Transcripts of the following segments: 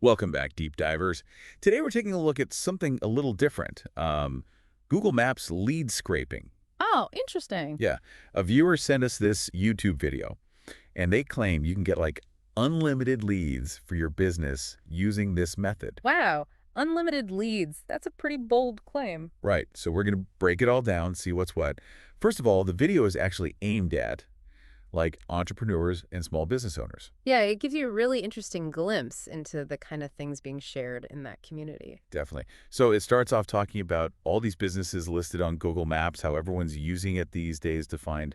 Welcome back, deep divers. Today we're taking a look at something a little different. Google Maps lead scraping. Oh, interesting. Yeah, a viewer sent us this YouTube video, and they claim you can get like unlimited leads for your business using this method. Wow. Unlimited leads. That's a pretty bold claim. Right, so we're going to break it all down, see what's what. First of all, the video is actually aimed at like entrepreneurs and small business owners. Yeah, it gives you a really interesting glimpse into the kind of things being shared in that community. Definitely. So it starts off talking about all these businesses listed on Google Maps, how everyone's using it these days to find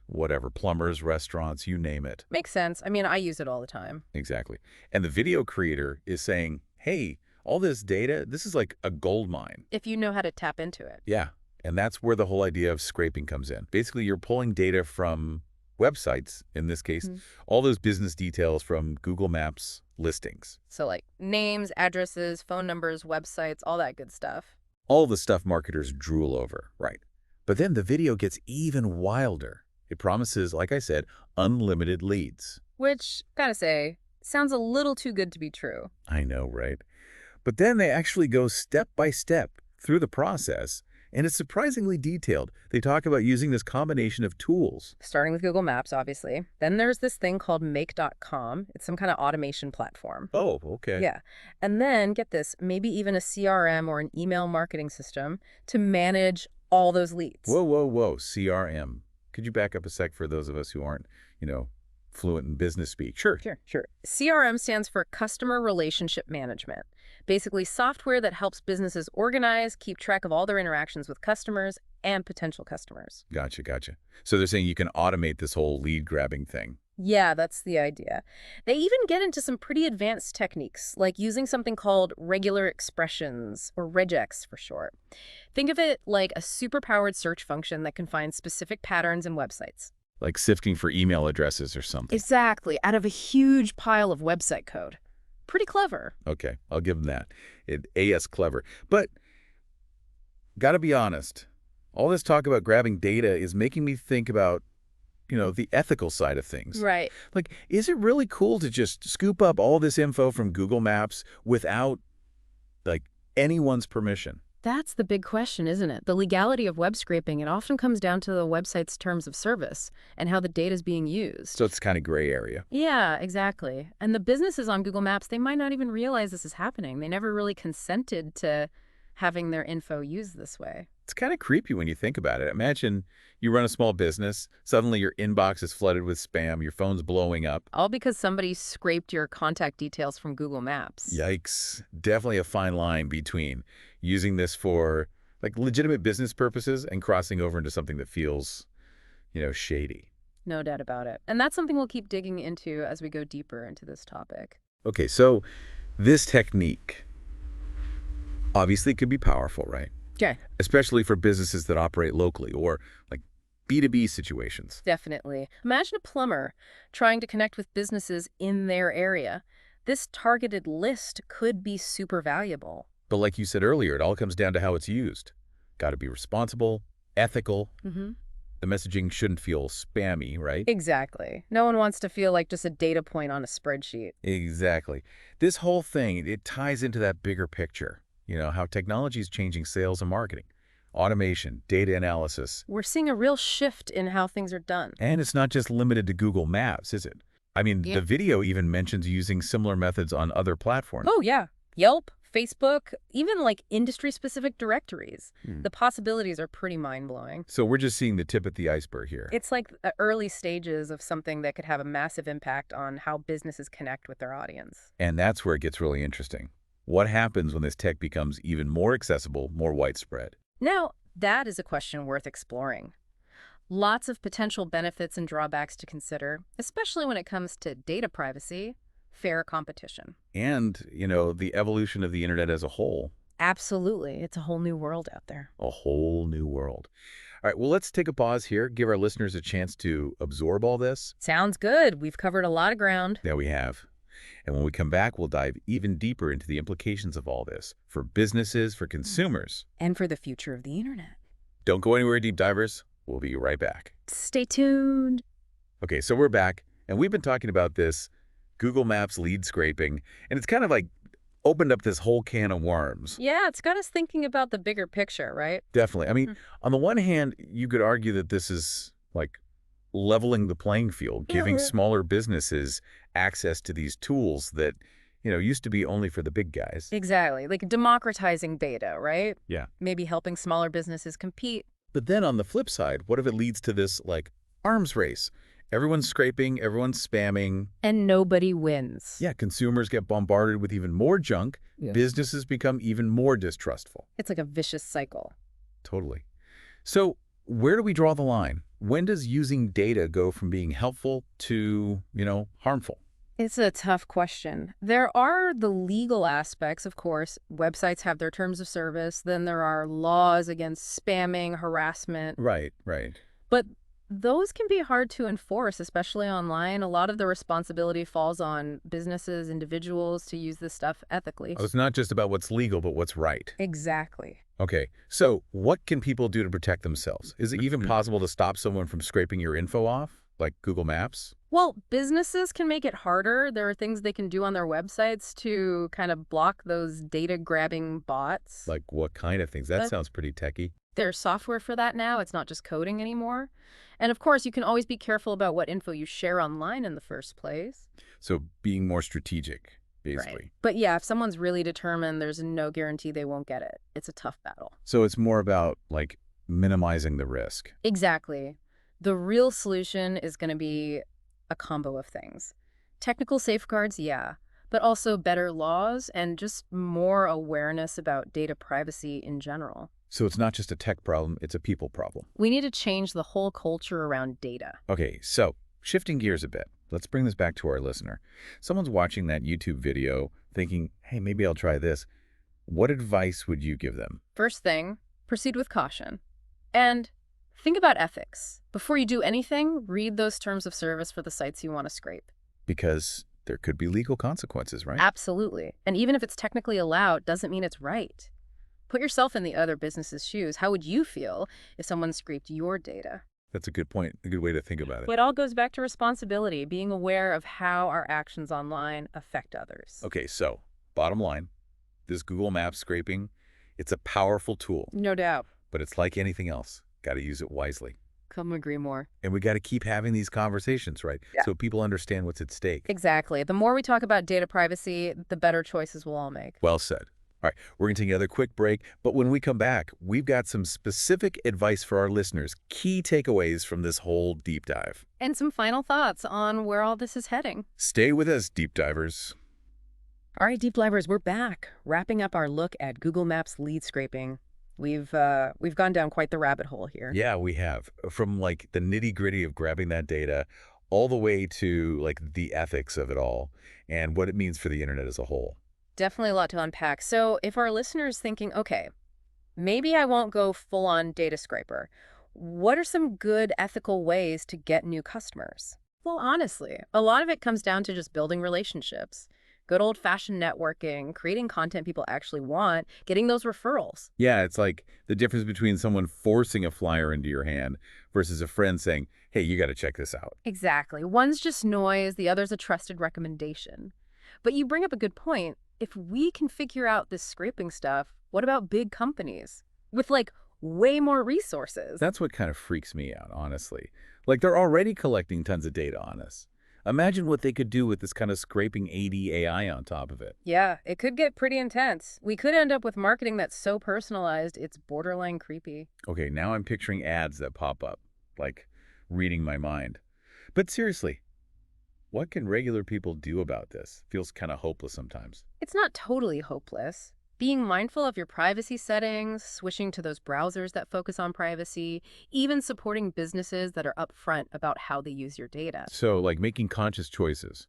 whatever, plumbers, restaurants, you name it. Makes sense. I mean, I use it all the time. Exactly. And the video creator is saying, hey, all this data, this is like a gold mine. If you know how to tap into it. Yeah. And that's where the whole idea of scraping comes in. Basically, you're pulling data from websites, in this case, Mhm. all those business details from Google Maps listings. So like names, addresses, phone numbers, websites, all that good stuff. All the stuff marketers drool over, right? But then the video gets even wilder. It promises, like I said, unlimited leads. Which, gotta say, sounds a little too good to be true. I know, right? But then they actually go step by step through the process, and it's surprisingly detailed. They talk about using this combination of tools. Starting with Google Maps, obviously. Then there's this thing called Make.com. It's some kind of automation platform. Oh, okay. Yeah. And then, get this, maybe even a CRM or an email marketing system to manage all those leads. Whoa, whoa, whoa, CRM. Could you back up a sec for those of us who aren't, fluent in business speak? Sure. Sure. CRM stands for Customer Relationship Management. Basically, software that helps businesses organize, keep track of all their interactions with customers and potential customers. Gotcha. So they're saying you can automate this whole lead grabbing thing. Yeah, that's the idea. They even get into some pretty advanced techniques, like using something called regular expressions, or regex for short. Think of it like a superpowered search function that can find specific patterns in websites. Like sifting for email addresses or something. Exactly, out of a huge pile of website code. Pretty clever. Okay, I'll give them that. AS clever. But gotta be honest, all this talk about grabbing data is making me think about, the ethical side of things. Right. Like, is it really cool to just scoop up all this info from Google Maps without, like, anyone's permission? That's the big question, isn't it? The legality of web scraping, it often comes down to the website's terms of service and how the data is being used. So it's kind of gray area. Yeah, exactly. And the businesses on Google Maps, they might not even realize this is happening. They never really consented to having their info used this way. It's kind of creepy when you think about it. Imagine you run a small business, suddenly your inbox is flooded with spam, your phone's blowing up. All because somebody scraped your contact details from Google Maps. Yikes. Definitely a fine line between using this for like legitimate business purposes and crossing over into something that feels, shady. No doubt about it. And that's something we'll keep digging into as we go deeper into this topic. Okay, so this technique obviously could be powerful, right? Yeah, Especially for businesses that operate locally or like B2B situations. definitely. Imagine a plumber trying to connect with businesses in their area. This targeted list could be super valuable. But like you said earlier, it all comes down to how it's used. Got to be responsible, ethical. Mm-hmm. The messaging shouldn't feel spammy, right? Exactly. No one wants to feel like just a data point on a spreadsheet. Exactly. This whole thing, it ties into that bigger picture. How technology is changing sales and marketing, automation, data analysis. We're seeing a real shift in how things are done. And it's not just limited to Google Maps, is it? I mean, Yeah. the video even mentions using similar methods on other platforms. Oh, yeah. Yelp, Facebook, even like industry-specific directories. Hmm. The possibilities are pretty mind-blowing. So we're just seeing the tip of the iceberg here. It's like the early stages of something that could have a massive impact on how businesses connect with their audience. And that's where it gets really interesting. What happens when this tech becomes even more accessible, more widespread? Now, that is a question worth exploring. Lots of potential benefits and drawbacks to consider, especially when it comes to data privacy, fair competition. And, the evolution of the internet as a whole. Absolutely. It's a whole new world out there. A whole new world. All right, well, let's take a pause here, give our listeners a chance to absorb all this. Sounds good. We've covered a lot of ground. There we have. And when we come back, we'll dive even deeper into the implications of all this for businesses, for consumers. And for the future of the internet. Don't go anywhere, deep divers. We'll be right back. Stay tuned. Okay, so we're back, and we've been talking about this Google Maps lead scraping, and it's kind of like opened up this whole can of worms. Yeah, it's got us thinking about the bigger picture, right? Definitely. I mean, Hmm. on the one hand, you could argue that this is like leveling the playing field, giving smaller businesses access to these tools that, used to be only for the big guys. Exactly. Like democratizing data, right? Yeah. Maybe helping smaller businesses compete. But then on the flip side, what if it leads to this like arms race? Everyone's scraping, everyone's spamming. And nobody wins. Yeah, consumers get bombarded with even more junk. Yes. Businesses become even more distrustful. It's like a vicious cycle. Totally. So where do we draw the line? When does using data go from being helpful to, harmful? It's a tough question. There are the legal aspects, of course. Websites have their terms of service. Then there are laws against spamming, harassment. Right, right. But those can be hard to enforce, especially online. A lot of the responsibility falls on businesses, individuals to use this stuff ethically. Oh, it's not just about what's legal, but what's right. Exactly. Okay, so what can people do to protect themselves? Is it even possible to stop someone from scraping your info off, like Google Maps? Well, businesses can make it harder. There are things they can do on their websites to kind of block those data-grabbing bots. Like what kind of things? That Uh, sounds pretty techy. There's software for that now. It's not just coding anymore. And of course, you can always be careful about what info you share online in the first place. So being more strategic, basically. Right. But yeah, if someone's really determined, there's no guarantee they won't get it. It's a tough battle. So it's more about like minimizing the risk. Exactly. The real solution is going to be a combo of things. Technical safeguards, yeah, but also better laws and just more awareness about data privacy in general. So it's not just a tech problem, it's a people problem. We need to change the whole culture around data. Okay, so shifting gears a bit, let's bring this back to our listener. Someone's watching that YouTube video thinking, hey, maybe I'll try this. What advice would you give them? First thing, proceed with caution. And think about ethics. Before you do anything, read those terms of service for the sites you want to scrape. Because there could be legal consequences, right? Absolutely. And even if it's technically allowed, doesn't mean it's right. Put yourself in the other business's shoes. How would you feel if someone scraped your data? That's a good point, a good way to think about it. It all goes back to responsibility, being aware of how our actions online affect others. Okay, so bottom line, this Google Maps scraping, it's a powerful tool, No doubt. but it's like anything else. Got to use it wisely. Couldn't agree more. And we got to keep having these conversations, right? Yeah. So people understand what's at stake. Exactly. The more we talk about data privacy, the better choices we'll all make. Well said. All right, we're going to take another quick break, but when we come back, we've got some specific advice for our listeners, key takeaways from this whole deep dive. And some final thoughts on where all this is heading. Stay with us, deep divers. All right, deep divers, we're back, wrapping up our look at Google Maps lead scraping. We've gone down quite the rabbit hole here. Yeah, we have. From like the nitty-gritty of grabbing that data all the way to like the ethics of it all and what it means for the internet as a whole. Definitely a lot to unpack. So if our listeners thinking, okay, maybe I won't go full-on data scraper, what are some good ethical ways to get new customers? Well, honestly, a lot of it comes down to just building relationships. Good old-fashioned networking, creating content people actually want, getting those referrals. Yeah, it's like the difference between someone forcing a flyer into your hand versus a friend saying, hey, you got to check this out. Exactly. One's just noise, the other's a trusted recommendation. But you bring up a good point. If we can figure out this scraping stuff, what about big companies with like way more resources? That's what kind of freaks me out, honestly. Like they're already collecting tons of data on us. Imagine what they could do with this kind of scraping AD AI on top of it. Yeah, it could get pretty intense. We could end up with marketing that's so personalized, it's borderline creepy. Okay, now I'm picturing ads that pop up, like reading my mind. But seriously, what can regular people do about this? Feels kind of hopeless sometimes. It's not totally hopeless. Being mindful of your privacy settings, switching to those browsers that focus on privacy, even supporting businesses that are upfront about how they use your data. So, like making conscious choices.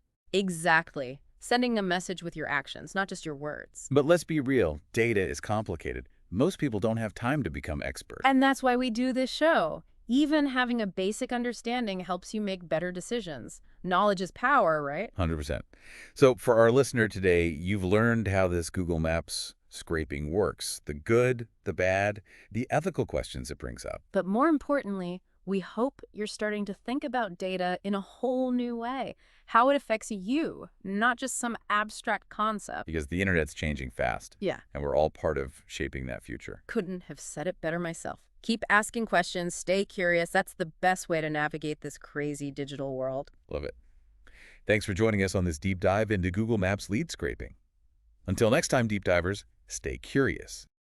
Exactly. Sending a message with your actions, not just your words. But let's be real, data is complicated. Most people don't have time to become experts. And that's why we do this show. Even having a basic understanding helps you make better decisions. Knowledge is power, right? 100%. So for our listener today, you've learned how this Google Maps scraping works, the good, the bad, the ethical questions it brings up. But more importantly, We hope you're starting to think about data in a whole new way, how it affects you, not just some abstract concept. Because the internet's changing fast, Yeah, and we're all part of shaping that future. couldn't have said it better myself. Keep asking questions, stay curious. That's the best way to navigate this crazy digital world. Love it. Thanks for joining us on this deep dive into Google Maps lead scraping. Until next time, deep divers, stay curious.